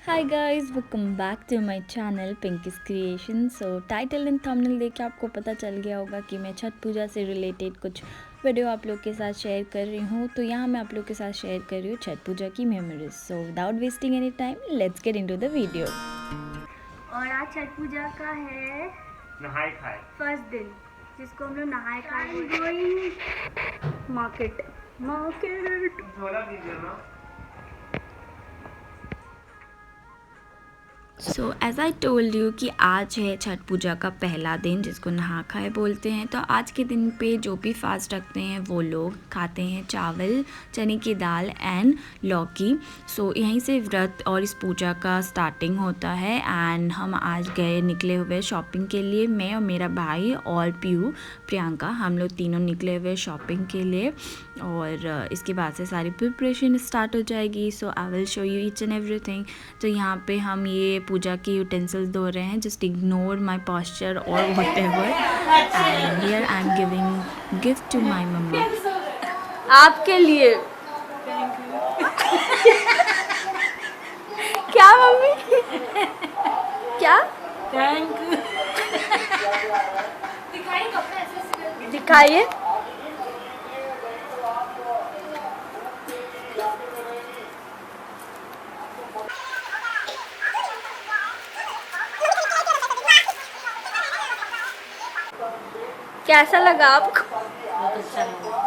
Hi guys, welcome back to my channel Pinky's creation. So title and thumbnail देख के आपको पता चल गया होगा कि मैं छठ पूजा से रिलेटेड कुछ वीडियो आप लोग के साथ शेयर कर रही हूँ। तो यहाँ मैं आप लोग के साथ शेयर कर रही हूँ छठ पूजा की memories. So without wasting any time, let's get into the video. और आज छठ पूजा का है नहाए खाए फर्स्ट दिन, जिसको हम लोग नहाए खाए मार्केट झोला दीजिए ना। So as I told you कि आज है छठ पूजा का पहला दिन, जिसको नहा खाए बोलते हैं। तो आज के दिन पे जो भी फास्ट रखते हैं वो लोग खाते हैं चावल, चने की दाल एंड लौकी। सो यहीं से व्रत और इस पूजा का स्टार्टिंग होता है। एंड हम आज निकले हुए शॉपिंग के लिए। मैं और मेरा भाई और प्रियंका, हम लोग तीनों निकले हुए शॉपिंग के लिए। और इसके बाद से सारी प्रिपरेशन स्टार्ट हो जाएगी। So I will show you each and everything. तो यहाँ पे हम ये पूजा के यूटेंसिल्स धो रहे हैं। जस्ट इग्नोर माई पॉस्चर और whatever. And here I am giving gift to my mummy. आपके लिए। क्या मम्मी? क्या थैंक यू। दिखाइए। कैसा लगा आपको? बहुत अच्छा लगा।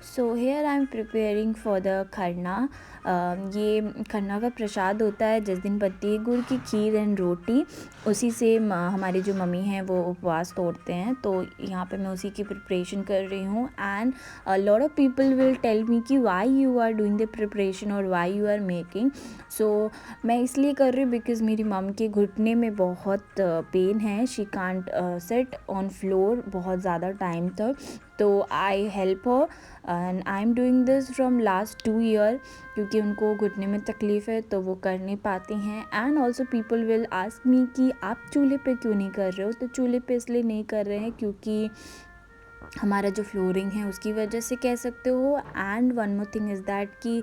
So here I am preparing for the Kharna. ये खरना का प्रसाद होता है जिस दिन बनती है गुड़ की खीर एंड रोटी। उसी से हमारी जो मम्मी हैं वो उपवास तोड़ते हैं। तो यहाँ पे मैं उसी की प्रिपरेशन कर रही हूँ। And lot of people will tell me कि why you are doing the preparation और why you are making. So मैं इसलिए कर रही हूँ बिकॉज़ मेरी मम के घुटने में बहुत पेन है। She can't sit on floor बहुत ज़्यादा टाइम तक। तो I help her and I am doing this from last 2 year, क्योंकि उनको घुटने में तकलीफ़ है तो वो कर नहीं पाती हैं। And also people will ask me कि आप चूल्हे पे क्यों नहीं कर रहे हो। तो चूल्हे पे इसलिए नहीं कर रहे हैं क्योंकि हमारा जो फ्लोरिंग है उसकी वजह से कह सकते हो। And one more thing is that कि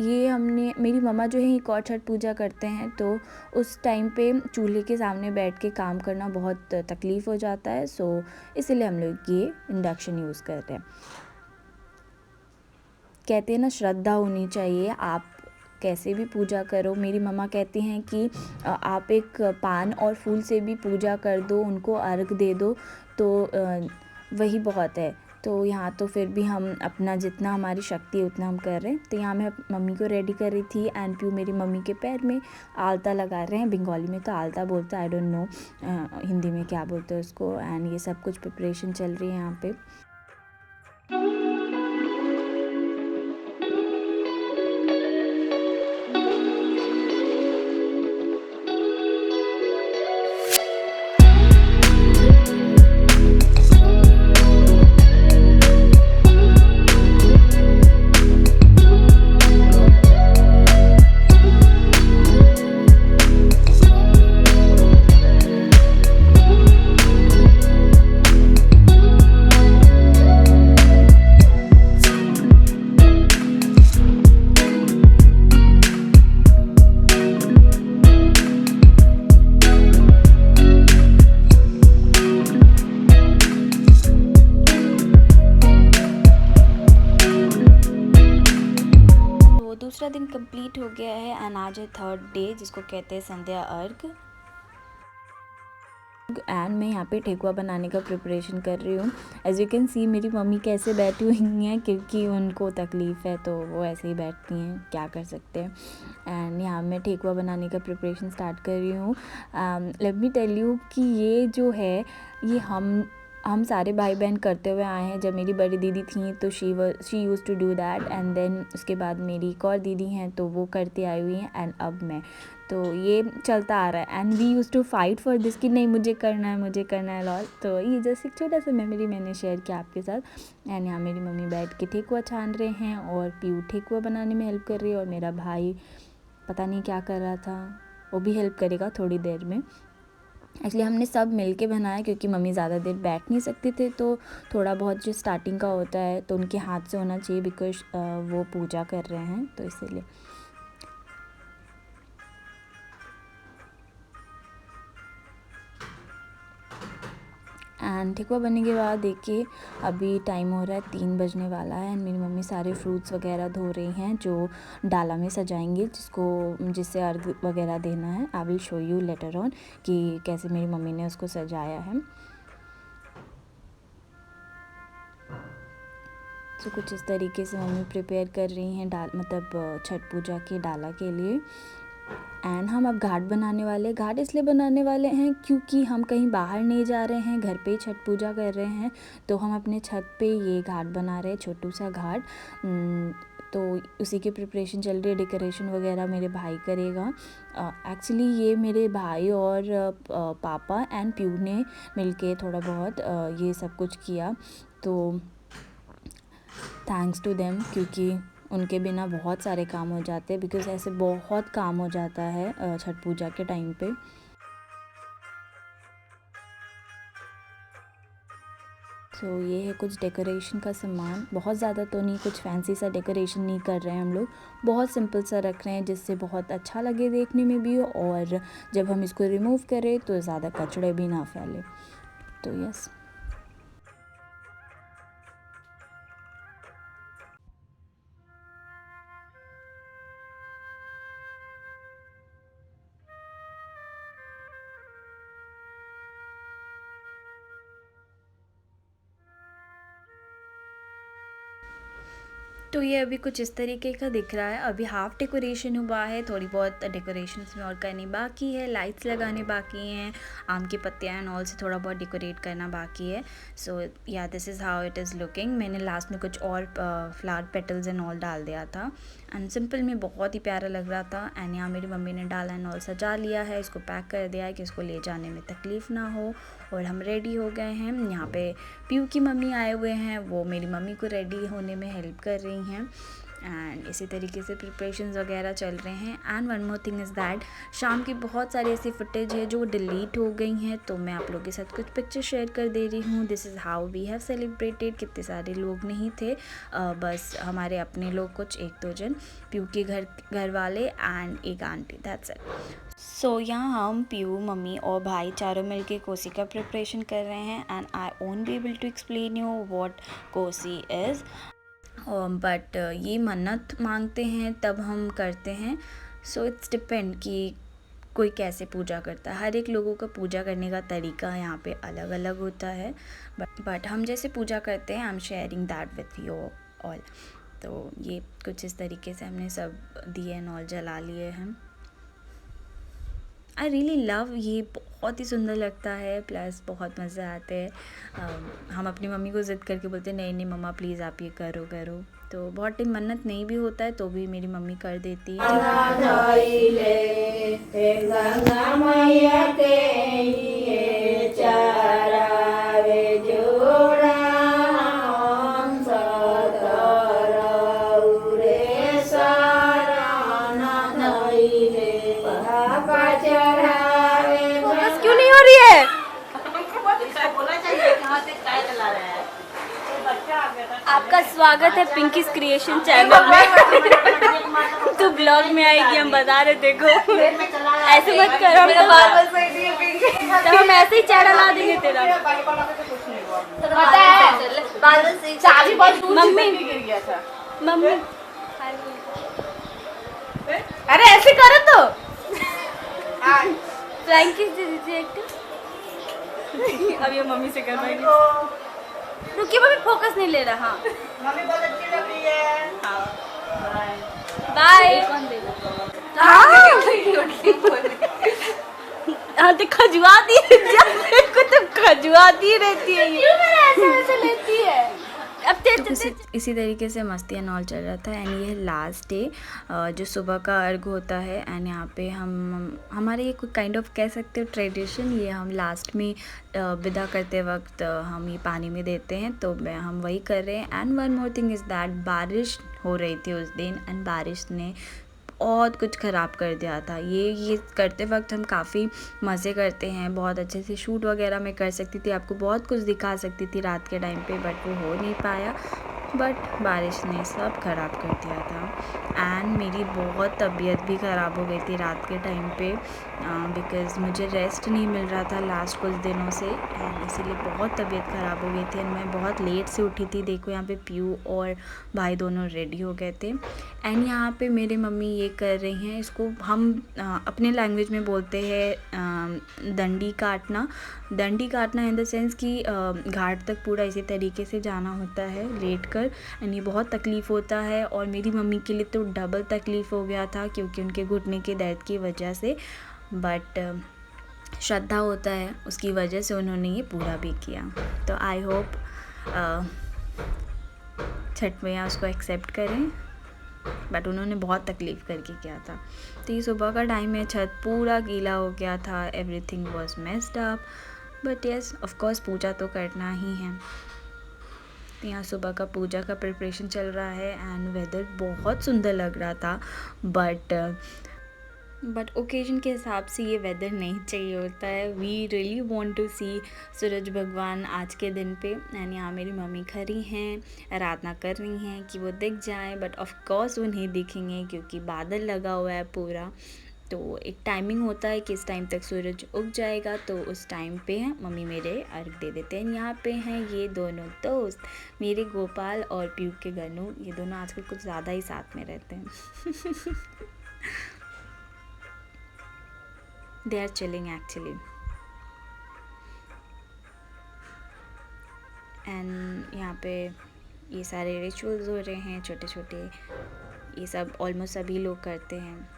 ये हमने, मेरी मम्मा जो है एक और छठ पूजा करते हैं तो उस टाइम पे चूल्हे के सामने बैठ के काम करना बहुत तकलीफ़ हो जाता है। सो इसीलिए हम लोग ये इंडक्शन यूज़ कर रहे हैं। कहते हैं ना, श्रद्धा होनी चाहिए। आप कैसे भी पूजा करो। मेरी मम्मा कहती हैं कि आप एक पान और फूल से भी पूजा कर दो, उनको अर्घ दे दो, तो वही बहुत है। तो यहाँ तो फिर भी हम अपना जितना हमारी शक्ति है उतना हम कर रहे हैं। तो यहाँ मैं मम्मी को रेडी कर रही थी एंड प्यू मेरी मम्मी के पैर में आलता लगा रहे हैं। बंगाली में तो आलता बोलते हैं, आई डोंट नो हिंदी में क्या बोलते हैं उसको। एंड ये सब कुछ प्रिपरेशन चल रही है यहाँ पे। दूसरा दिन कंप्लीट हो गया है एंड आज है थर्ड डे, जिसको कहते हैं संध्या अर्घ। एंड मैं यहाँ पे ठेकुआ बनाने का प्रिपरेशन कर रही हूँ। एज यू कैन सी मेरी मम्मी कैसे बैठी हुई हैं, क्योंकि उनको तकलीफ़ है तो वो ऐसे ही बैठती हैं, क्या कर सकते हैं। एंड यहाँ मैं ठेकुआ बनाने का प्रिपरेशन स्टार्ट कर रही हूँ। लेट मी टेल यू कि ये जो है ये हम सारे भाई बहन करते हुए आए हैं। जब मेरी बड़ी दीदी थी तो she use to do that. And then उसके बाद मेरी एक और दीदी हैं तो वो करती आई हुई हैं। एंड अब मैं, तो ये चलता आ रहा है। And we use to fight for this कि नहीं मुझे करना है लॉल। तो ये जैसे एक छोटा सा मेमोरी मैंने शेयर किया आपके साथ। एंड यहाँ मेरी मम्मी बैठ के ठेकुआ छान रहे हैं और पीयू ठेकुआ बनाने में हेल्प कर रही है और मेरा भाई पता नहीं क्या कर रहा था। वो भी हेल्प करेगा थोड़ी देर में। एक्चुअली हमने सब मिल के बनाया क्योंकि मम्मी ज़्यादा देर बैठ नहीं सकते थे, तो थोड़ा बहुत जो स्टार्टिंग का होता है तो उनके हाथ से होना चाहिए, बिकॉज वो पूजा कर रहे हैं तो इसीलिए। एंड ठेकुआ बनने के बाद देखिए अभी टाइम हो रहा है 3 बजने वाला है एंड मेरी मम्मी सारे फ्रूट्स वगैरह धो रही हैं जो डाला में सजाएंगे, जिससे अर्घ वगैरह देना है। आई will show you later on कि कैसे मेरी मम्मी ने उसको सजाया है। तो कुछ इस तरीके से मम्मी प्रिपेयर कर रही हैं मतलब छठ पूजा के डाला के लिए। एंड हम अब घाट बनाने वाले। घाट इसलिए बनाने वाले हैं क्योंकि हम कहीं बाहर नहीं जा रहे हैं, घर पे ही छठ पूजा कर रहे हैं, तो हम अपने छत पे ये घाट बना रहे हैं, छोटू सा घाट। तो उसी की प्रिपरेशन चल रही है, डेकोरेशन वगैरह मेरे भाई करेगा। एक्चुअली ये मेरे भाई और पापा एंड प्यू ने मिलके थोड़ा बहुत ये सब कुछ किया, तो थैंक्स टू देम, क्योंकि उनके बिना बहुत सारे काम हो जाते हैं, बिकॉज़ ऐसे बहुत काम हो जाता है छठ पूजा के टाइम पे। तो ये है कुछ डेकोरेशन का सामान, बहुत ज़्यादा तो नहीं, कुछ फैंसी सा डेकोरेशन नहीं कर रहे हैं हम लोग, बहुत सिंपल सा रख रहे हैं जिससे बहुत अच्छा लगे देखने में भी, और जब हम इसको रिमूव करें तो ज़्यादा कचड़े भी ना फैले। तो यस। तो ये अभी कुछ इस तरीके का दिख रहा है। अभी हाफ डेकोरेशन हुआ है, थोड़ी बहुत डेकोरेशन में और करनी बाकी है, लाइट्स लगाने बाकी हैं, आम की पत्तियाँ एंड ऑल से थोड़ा बहुत डेकोरेट करना बाकी है। सो या this is how it is looking. मैंने लास्ट में कुछ और फ्लावर पेटल्स एंड ऑल डाल दिया था एंड सिंपल में बहुत ही प्यारा लग रहा था। एंड यहाँ मेरी मम्मी ने डाला एंड ऑल सजा लिया है, इसको पैक कर दिया है कि इसको ले जाने में तकलीफ़ ना हो, और हम रेडी हो गए हैं। यहाँ पे प्यू की मम्मी आए हुए हैं, वो मेरी मम्मी को रेडी होने में हेल्प कर रही हैं एंड इसी तरीके से प्रिपरेशंस वगैरह चल रहे हैं। And one more thing is that शाम की बहुत सारी ऐसी फुटेज है जो डिलीट हो गई हैं, तो मैं आप लोगों के साथ कुछ पिक्चर शेयर कर दे रही हूँ। This is how we have celebrated. कितने सारे लोग नहीं थे, बस हमारे अपने लोग कुछ 1-2 जन, प्यू के घर वाले एंड एक आंटी, दैट्स इट। सो यहाँ हम प्यू, मम्मी और भाई चारों मिलके कोसी का प्रिपरेशन कर रहे हैं and I won't be able to explain you what Kosi is, but ये मन्नत मांगते हैं तब हम करते हैं। सो इट्स डिपेंड कि कोई कैसे पूजा करता है, हर एक लोगों का पूजा करने का तरीका यहाँ पे अलग अलग होता है, बट हम जैसे पूजा करते हैं I am sharing that with you all. तो ये कुछ इस तरीके से हमने सब दिए एंड ऑल जला लिए हैं। आई रियली लव, ये बहुत ही सुंदर लगता है, प्लस बहुत मज़े आते हैं। हम अपनी मम्मी को ज़िद करके बोलते हैं नहीं नहीं मम्मा प्लीज़ आप ये करो करो, तो बहुत टाइम मन्नत नहीं भी होता है तो भी मेरी मम्मी कर देती है। क्यों नहीं हो रही है? आपका स्वागत है पिंकीज क्रिएशन चैनल में। तू ब्लॉग में आएगी, हम बता रहे, देखो ऐसे मत करो, तो हम ऐसे ही चेहरा ला देंगे तेरा। मम्मी मम्मी अरे ऐसे करो तो फ्रैंकीज दीजिए एक। अब ये मम्मी से करवाएंगे। रुकिए मम्मी, फोकस नहीं ले रहा। मम्मी बहुत अच्छी लग रही है। बाय। हाँ तो खजुआती को तो खजुआती रहती है, क्यों मेरा ऐसे वैसे लेती है। अब तो इसी तरीके से मस्ती एंड ऑल चल रहा था। एंड ये लास्ट डे जो सुबह का अर्घ होता है, एंड यहाँ पे हमारे ये कोई काइंड ऑफ कह सकते हो ट्रेडिशन, ये हम लास्ट में विदा करते वक्त हम ये पानी में देते हैं, तो हम वही कर रहे हैं। And one more thing is that बारिश हो रही थी उस दिन, एंड बारिश ने बहुत कुछ ख़राब कर दिया था। ये करते वक्त हम काफ़ी मज़े करते हैं, बहुत अच्छे से शूट वगैरह मैं कर सकती थी, आपको बहुत कुछ दिखा सकती थी रात के टाइम पे, बट वो हो नहीं पाया। बट बारिश ने सब ख़राब कर दिया था एंड मेरी बहुत तबीयत भी ख़राब हो गई थी रात के टाइम पे, बिकॉज़ मुझे रेस्ट नहीं मिल रहा था लास्ट कुछ दिनों से, एंड इसीलिए बहुत तबीयत ख़राब हो गई थी। एंड मैं बहुत लेट से उठी थी। देखो यहाँ पे पीयू और भाई दोनों रेडी हो गए थे एंड यहाँ पे मेरे मम्मी ये कर रही हैं, इसको हम अपने लैंग्वेज में बोलते हैं डंडी काटना। डंडी काटना इन द सेंस कि घाट तक पूरा इसी तरीके से जाना होता है लेट कर, एंड ये बहुत तकलीफ़ होता है। और मेरी मम्मी के लिए तो डबल तकलीफ़ हो गया था क्योंकि उनके घुटने के दर्द की वजह से, बट श्रद्धा होता है उसकी वजह से उन्होंने ये पूरा भी किया। तो आई होप छठ मैया उसको एक्सेप्ट करें, बट उन्होंने बहुत तकलीफ़ करके किया था। तो ये सुबह का टाइम है, छत पूरा गीला हो गया था, everything was messed up, but yes of course पूजा तो करना ही है। तो यहाँ सुबह का पूजा का प्रिपरेशन चल रहा है एंड वेदर बहुत सुंदर लग रहा था, बट ओकेजन के हिसाब से ये वेदर नहीं चाहिए होता है। वी रियली वांट टू सी सूरज भगवान आज के दिन पे, एंड यहाँ मेरी मम्मी खड़ी हैं, आराधना कर रही हैं कि वो दिख जाए, बट ऑफ कोर्स वो नहीं दिखेंगे क्योंकि बादल लगा हुआ है पूरा। तो एक टाइमिंग होता है कि इस टाइम तक सूरज उग जाएगा, तो उस टाइम पे मम्मी मेरे अर्घ दे देते हैं। यहाँ पे हैं ये दोनों दोस्त, मेरे गोपाल और पीयू के गनू, ये दोनों आजकल कुछ ज़्यादा ही साथ में रहते हैं। They are chilling actually. And यहाँ पे ये सारे रिचुअल्स हो रहे हैं छोटे छोटे, ये सब ऑलमोस्ट सभी लोग करते हैं।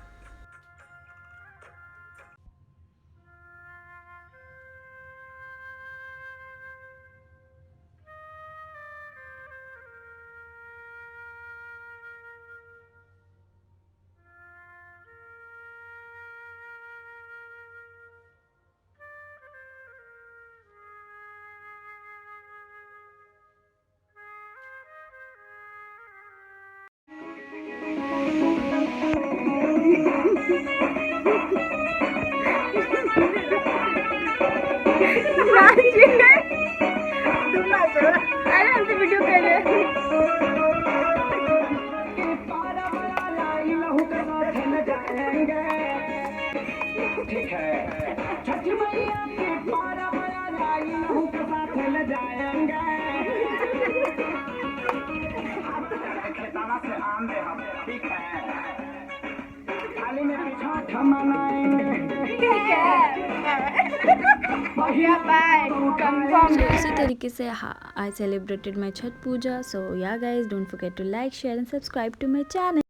अरे हम तो वीडियो कर रहे हैं। ठीक है, छठ मैया के पारा बड़ा लाई लहू के साथ ले जाएंगे। खेताना से आम दे हम, ठीक है, थाली में पिछा मनाएंगे। ठीक है, बढ़िया बाय, कंफर्म। So इसी तरीके से I celebrated my Chhath Puja. So yeah guys, don't forget to like, share and subscribe to my channel.